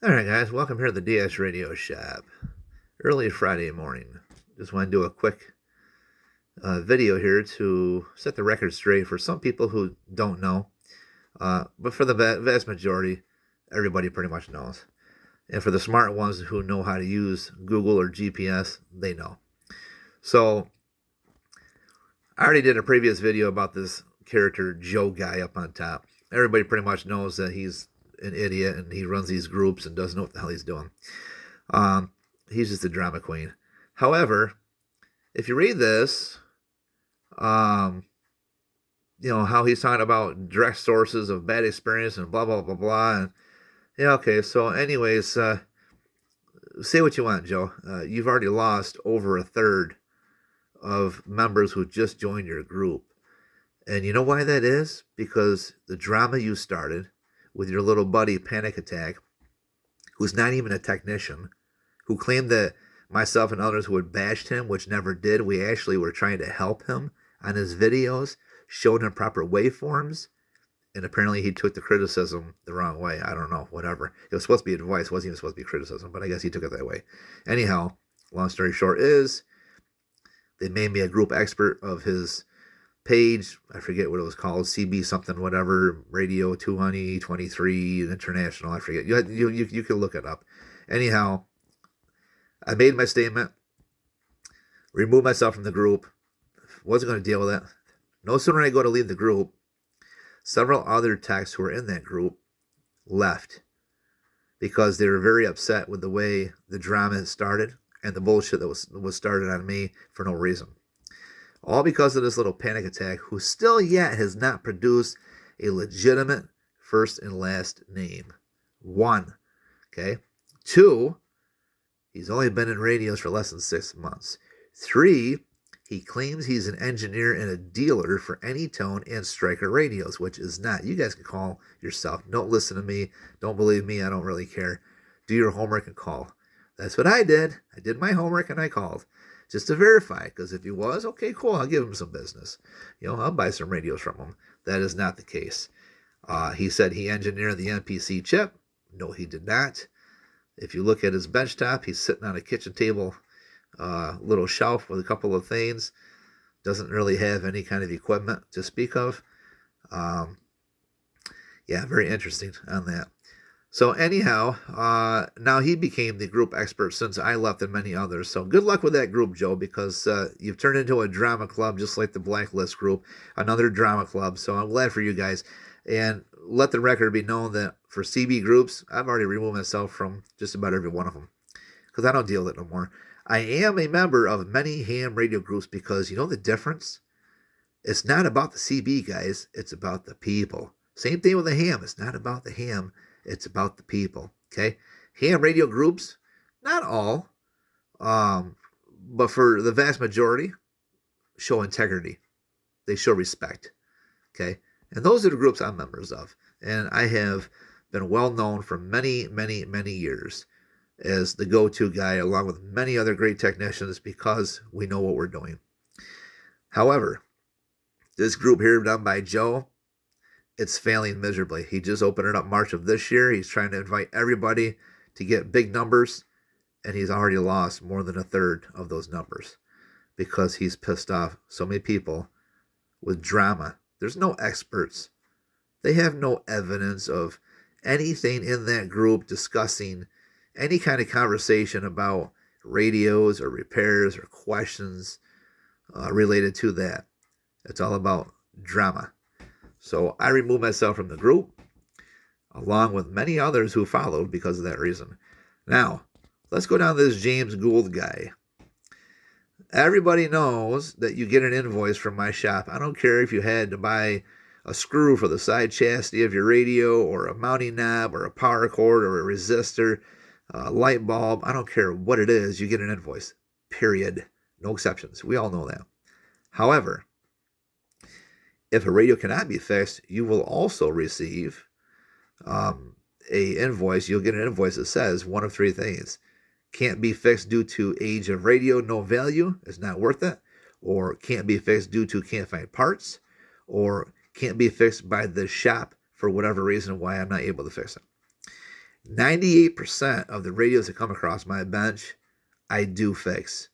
All right, guys, welcome here to the DS Radio Shop. Early Friday morning. Just want to do a quick video here to set the record straight for some people who don't know, but for the vast majority, everybody pretty much knows. And for the smart ones who know how to use Google or GPS, they know. So, I already did a previous video about this character Joe guy up on top. Everybody pretty much knows that he's an idiot and he runs these groups and doesn't know what the hell he's doing. Um, he's just a drama queen. However, if you read this, um, how he's talking about direct sources of bad experience and blah blah blah blah. And yeah, okay. So, anyways, say what you want, Joe. You've already lost over a third of members who just joined your group, and you know why that is? Because the drama you started with your little buddy Panic Attack, who's not even a technician, who claimed that myself and others who had bashed him, which never did, we actually were trying to help him on his videos, showed him proper waveforms, and apparently he took the criticism the wrong way. I don't know, whatever. It was supposed to be advice, it wasn't even supposed to be criticism, but I guess he took it that way. Anyhow, long story short is, they made me a group expert of his page. I forget what it was called, CB something, whatever, Radio 223 International. I forget. You can look it up. Anyhow, I made my statement, removed myself from the group, wasn't going to deal with it. No sooner I go to leave the group, several other techs who were in that group left because they were very upset with the way the drama had started and the bullshit that was started on me for no reason. All because of this little Panic Attack, who still yet has not produced a legitimate first and last name. 1. Okay. 2, he's only been in radios for less than 6 months. 3, he claims he's an engineer and a dealer for Anytone and Stryker radios, which is not. You guys can call yourself. Don't listen to me. Don't believe me. I don't really care. Do your homework and call. That's what I did. I did my homework and I called just to verify. Because if he was, okay, cool, I'll give him some business. I'll buy some radios from him. That is not the case. He said he engineered the MPC chip. No, he did not. If you look at his benchtop, he's sitting on a kitchen table, little shelf with a couple of things. Doesn't really have any kind of equipment to speak of. Yeah, very interesting on that. So anyhow, now he became the group expert since I left and many others. So good luck with that group, Joe, because you've turned into a drama club just like the Blacklist group, another drama club. So I'm glad for you guys. And let the record be known that for CB groups, I've already removed myself from just about every one of them because I don't deal with it no more. I am a member of many ham radio groups because you know the difference? It's not about the CB guys, it's about the people. Same thing with the ham. It's not about the ham, it's about the people. Okay? Ham radio groups, not all, but for the vast majority, show integrity. They show respect. Okay? And those are the groups I'm members of. And I have been well known for many, many, many years as the go-to guy, along with many other great technicians, because we know what we're doing. However, this group here done by Joe, it's failing miserably. He just opened it up March of this year. He's trying to invite everybody to get big numbers, and he's already lost more than a third of those numbers because he's pissed off so many people with drama. There's no experts. They have no evidence of anything in that group discussing any kind of conversation about radios or repairs or questions related to that. It's all about drama. So I removed myself from the group, along with many others who followed because of that reason. Now, let's go down to this James Gould guy. Everybody knows that you get an invoice from my shop. I don't care if you had to buy a screw for the side chassis of your radio, or a mounting knob, or a power cord, or a resistor, a light bulb. I don't care what it is, you get an invoice. Period. No exceptions. We all know that. However, if a radio cannot be fixed, you will also receive a invoice. You'll get an invoice that says one of 3 things: can't be fixed due to age of radio, no value, it's not worth it, or can't be fixed due to can't find parts, or can't be fixed by the shop for whatever reason why I'm not able to fix it. 98% of the radios that come across my bench, I do fix.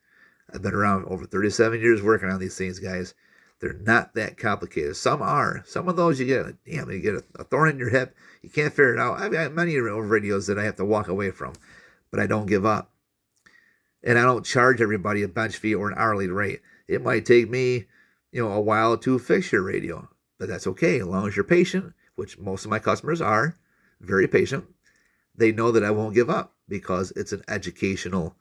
I've been around over 37 years working on these things, guys. They're not that complicated. Some are. Some of those you get a thorn in your hip. You can't figure it out. I've got many radios that I have to walk away from, but I don't give up. And I don't charge everybody a bench fee or an hourly rate. It might take me, a while to fix your radio, but that's okay as long as you're patient, which most of my customers are, very patient. They know that I won't give up because it's an educational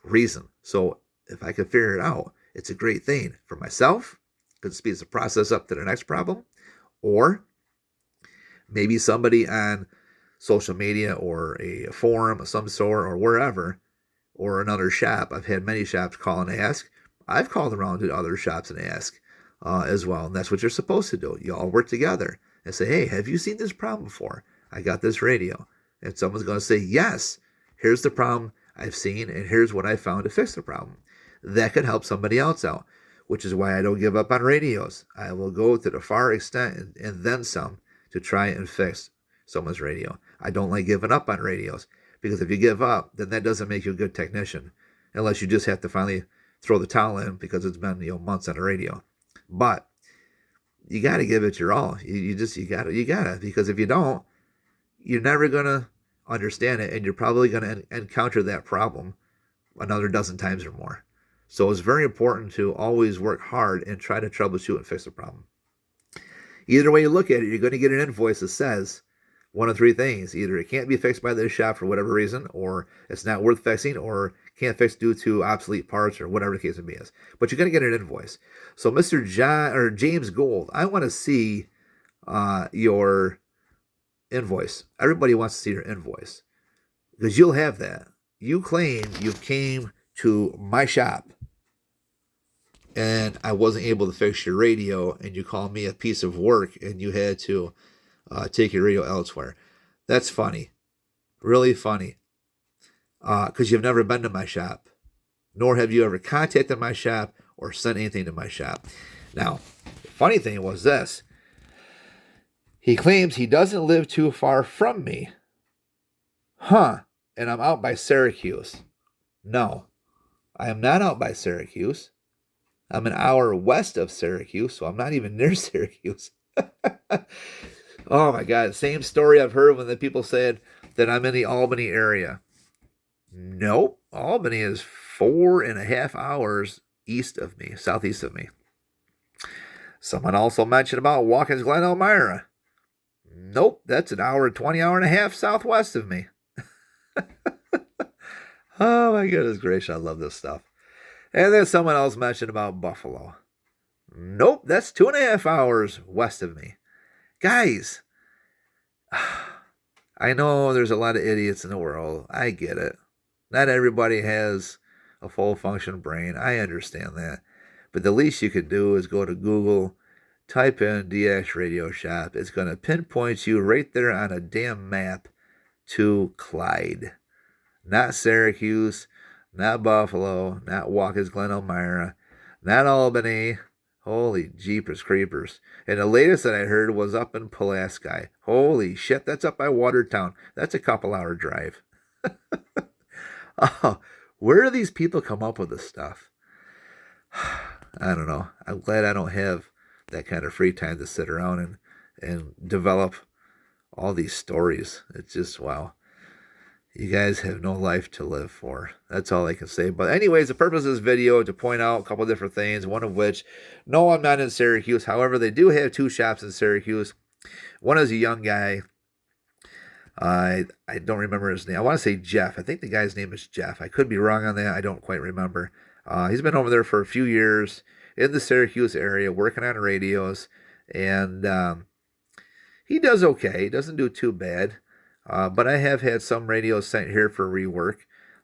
reason. So if I can figure it out, it's a great thing for myself because it speeds the process up to the next problem. Or maybe somebody on social media or a forum of some sort or wherever, or another shop. I've had many shops call and ask. I've called around to other shops and ask as well. And that's what you're supposed to do. You all work together and say, hey, have you seen this problem before? I got this radio. And someone's going to say, yes, here's the problem I've seen, and here's what I found to fix the problem. That could help somebody else out, which is why I don't give up on radios. I will go to the far extent and then some to try and fix someone's radio. I don't like giving up on radios because if you give up, then that doesn't make you a good technician unless you just have to finally throw the towel in because it's been months on the radio. But you got to give it your all. You got to, because if you don't, you're never going to understand it, and you're probably going to encounter that problem another dozen times or more. So it's very important to always work hard and try to troubleshoot and fix the problem. Either way you look at it, you're going to get an invoice that says one of three things. Either it can't be fixed by this shop for whatever reason, or it's not worth fixing, or can't fix due to obsolete parts, or whatever the case may be. But you're going to get an invoice. So Mr. James Gold, I want to see your invoice. Everybody wants to see your invoice because you'll have that. You claim you came to my shop and I wasn't able to fix your radio, and you call me a piece of work, and you had to take your radio elsewhere. That's funny. Really funny. Because you've never been to my shop, nor have you ever contacted my shop or sent anything to my shop. Now, the funny thing was this. He claims he doesn't live too far from me. And I'm out by Syracuse. No, I am not out by Syracuse. I'm an hour west of Syracuse, so I'm not even near Syracuse. Oh my God, same story I've heard when the people said that I'm in the Albany area. Nope, Albany is 4.5 hours east of me, southeast of me. Someone also mentioned about Watkins Glen, Elmira. Nope, that's an hour and a half southwest of me. Oh my goodness gracious, I love this stuff. And then someone else mentioned about Buffalo. Nope, that's 2.5 hours west of me. Guys, I know there's a lot of idiots in the world. I get it. Not everybody has a full function brain. I understand that. But the least you could do is go to Google, type in DX Radio Shop. It's going to pinpoint you right there on a damn map to Clyde. Not Syracuse, not Buffalo, not Watkins Glen, Elmira, not Albany. Holy jeepers creepers. And the latest that I heard was up in Pulaski. Holy shit, that's up by Watertown. That's a couple-hour drive. Oh, where do these people come up with this stuff? I don't know. I'm glad I don't have that kind of free time to sit around and develop all these stories. It's just, wow. You guys have no life to live for. That's all I can say. But anyways, the purpose of this video is to point out a couple of different things. One of which, no, I'm not in Syracuse. However, they do have 2 shops in Syracuse. One is a young guy. I don't remember his name. I want to say Jeff. I think the guy's name is Jeff. I could be wrong on that. I don't quite remember. He's been over there for a few years in the Syracuse area working on radios. And he does okay. He doesn't do too bad. But I have had some radios sent here for rework.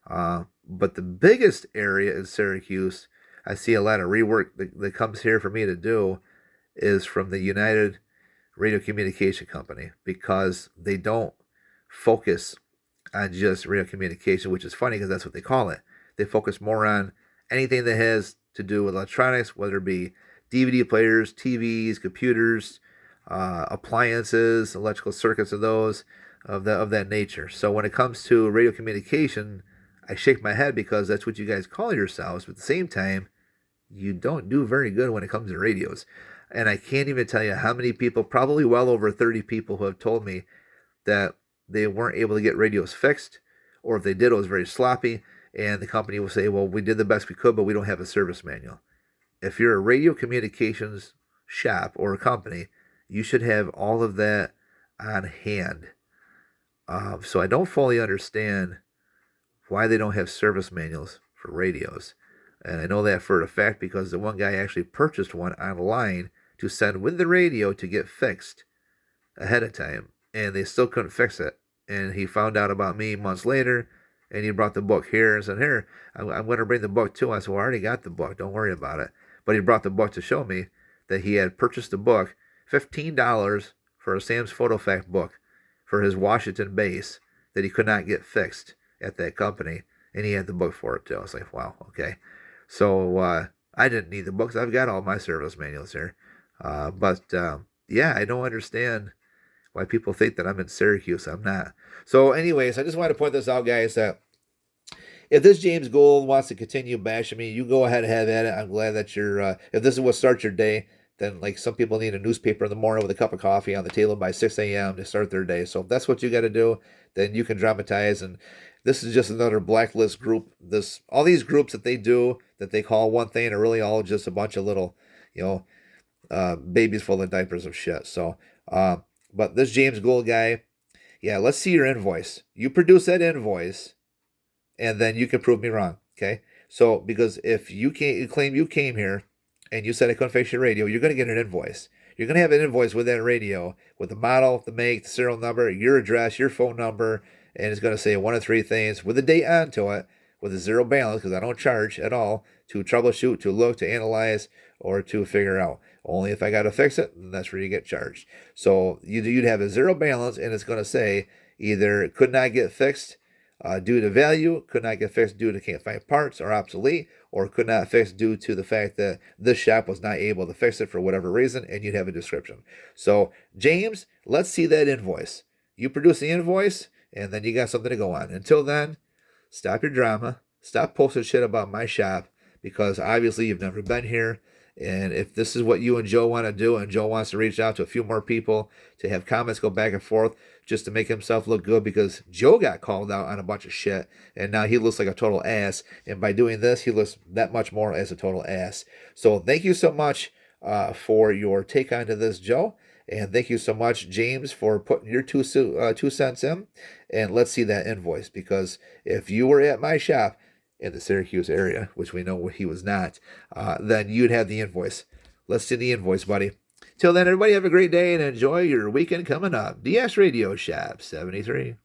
But the biggest area in Syracuse, I see a lot of rework that comes here for me to do, is from the United Radio Communication Company, because they don't focus on just radio communication, which is funny because that's what they call it. They focus more on anything that has to do with electronics, whether it be DVD players, TVs, computers, appliances, electrical circuits of those, of that nature. So when it comes to radio communication, I shake my head because that's what you guys call yourselves. But at the same time, you don't do very good when it comes to radios. And I can't even tell you how many people, probably well over 30 people, who have told me that they weren't able to get radios fixed, or if they did, it was very sloppy. And the company will say, well, we did the best we could, but we don't have a service manual. If you're a radio communications shop or a company, you should have all of that on hand. So I don't fully understand why they don't have service manuals for radios. And I know that for a fact because the one guy actually purchased one online to send with the radio to get fixed ahead of time. And they still couldn't fix it. And he found out about me months later, and he brought the book here and said, here, I'm going to bring the book too. I said, well, I already got the book. Don't worry about it. But he brought the book to show me that he had purchased the book, $15 for a Sam's PhotoFax book for his Washington base that he could not get fixed at that company. And he had the book for it too. I was like, wow, okay. So I didn't need the books. I've got all my service manuals here. Yeah, I don't understand why people think that I'm in Syracuse. I'm not. So anyways, I just want to point this out, guys, that if this James Gould wants to continue bashing me, you go ahead and have at it. I'm glad that you're, if this is what starts your day, then like some people need a newspaper in the morning with a cup of coffee on the table by 6 a.m. to start their day. So if that's what you got to do, then you can dramatize. And this is just another blacklist group. All these groups that they do, that they call one thing, are really all just a bunch of little, babies full of diapers of shit. So, but this James Gould guy, yeah, let's see your invoice. You produce that invoice, and then you can prove me wrong, okay? So, because if you claim you came here and you said I couldn't fix your radio, you're going to get an invoice. You're going to have an invoice with that radio, with the model, the make, the serial number, your address, your phone number, and it's going to say one of three things with a date onto it, with a zero balance, because I don't charge at all to troubleshoot, to look, to analyze, or to figure out. Only if I got to fix it, then that's where you get charged. So you'd have a zero balance, and it's going to say either could not get fixed due to value, could not get fixed due to can't find parts or obsolete, or could not fix due to the fact that this shop was not able to fix it for whatever reason, and you'd have a description. So, James, let's see that invoice. You produce the invoice, and then you got something to go on. Until then, stop your drama. Stop posting shit about my shop, because obviously you've never been here. And if this is what you and Joe want to do, and Joe wants to reach out to a few more people to have comments go back and forth just to make himself look good, because Joe got called out on a bunch of shit and now he looks like a total ass. And by doing this, he looks that much more as a total ass. So thank you so much for your take onto this, Joe. And thank you so much, James, for putting your 2 cents in. And let's see that invoice, because if you were at my shop in the Syracuse area, which we know he was not, then you'd have the invoice. Let's see the invoice, buddy. Till then, everybody have a great day and enjoy your weekend coming up. DS Radio Shop 73.